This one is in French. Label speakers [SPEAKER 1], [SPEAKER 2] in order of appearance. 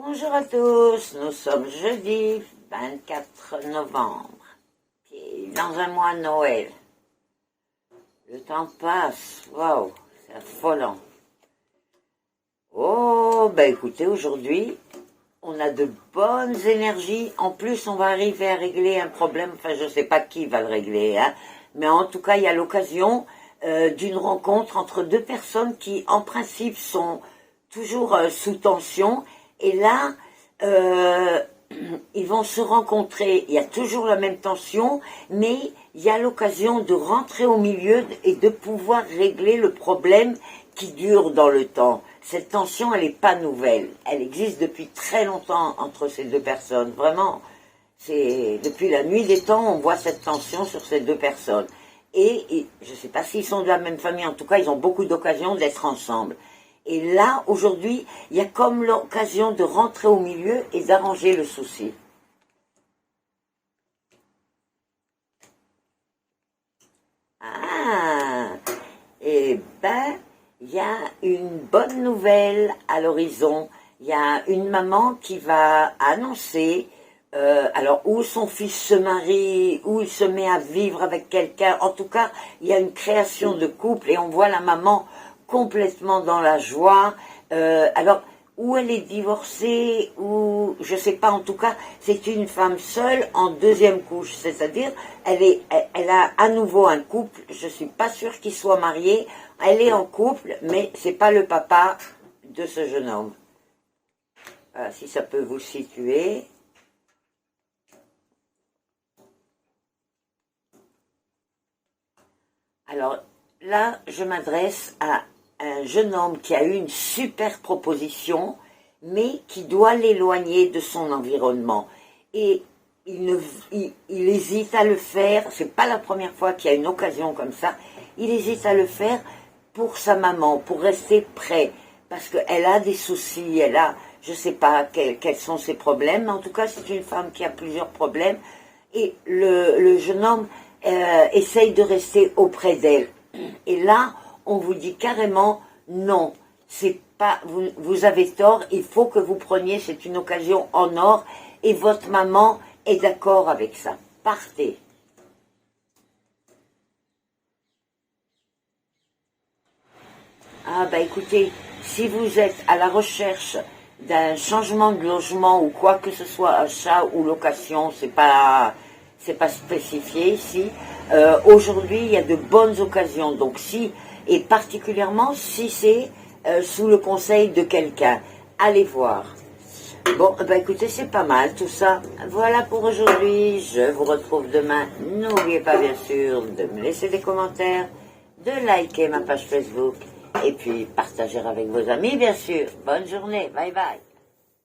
[SPEAKER 1] Bonjour à tous, nous sommes jeudi 24 novembre, puis dans un mois Noël. Le temps passe, waouh, c'est affolant. Oh, ben écoutez, aujourd'hui, on a de bonnes énergies. En plus, on va arriver à régler un problème, enfin je ne sais pas qui va le régler, hein, mais en tout cas, il y a l'occasion d'une rencontre entre deux personnes qui, en principe, sont toujours sous tension. Et là, ils vont se rencontrer. Il y a toujours la même tension, mais il y a l'occasion de rentrer au milieu et de pouvoir régler le problème qui dure dans le temps. Cette tension, elle n'est pas nouvelle. Elle existe depuis très longtemps entre ces deux personnes. Vraiment, c'est depuis la nuit des temps, on voit cette tension sur ces deux personnes. Et je ne sais pas s'ils sont de la même famille, en tout cas, ils ont beaucoup d'occasions d'être ensemble. Et là, aujourd'hui, il y a comme l'occasion de rentrer au milieu et d'arranger le souci. Ah, et ben, il y a une bonne nouvelle à l'horizon. Il y a une maman qui va annoncer, alors où son fils se marie, où il se met à vivre avec quelqu'un. En tout cas, il y a une création de couple et on voit la maman complètement dans la joie. Alors, où elle est divorcée, ou je sais pas, en tout cas, c'est une femme seule en deuxième couche, c'est-à-dire, elle a à nouveau un couple, je suis pas sûre qu'il soit marié, elle est en couple, mais c'est pas le papa de ce jeune homme. Voilà, si ça peut vous situer. Alors, là, je m'adresse à un jeune homme qui a eu une super proposition, mais qui doit l'éloigner de son environnement. Et il hésite à le faire, c'est pas la première fois qu'il y a une occasion comme ça, il hésite à le faire pour sa maman, pour rester près, parce qu'elle a des soucis, elle a, je sais pas quels sont ses problèmes, mais en tout cas c'est une femme qui a plusieurs problèmes, et le jeune homme essaye de rester auprès d'elle. Et là, on vous dit carrément non, c'est pas, vous avez tort, il faut que vous preniez, c'est une occasion en or, et votre maman est d'accord avec ça. Partez. Ah bah écoutez, si vous êtes à la recherche d'un changement de logement ou quoi que ce soit, achat ou location, c'est pas spécifié ici. Aujourd'hui, il y a de bonnes occasions. Donc si, et particulièrement si c'est sous le conseil de quelqu'un, allez voir. Bon, bah écoutez, c'est pas mal tout ça. Voilà pour aujourd'hui. Je vous retrouve demain. N'oubliez pas bien sûr de me laisser des commentaires, de liker ma page Facebook et puis partager avec vos amis bien sûr. Bonne journée. Bye bye.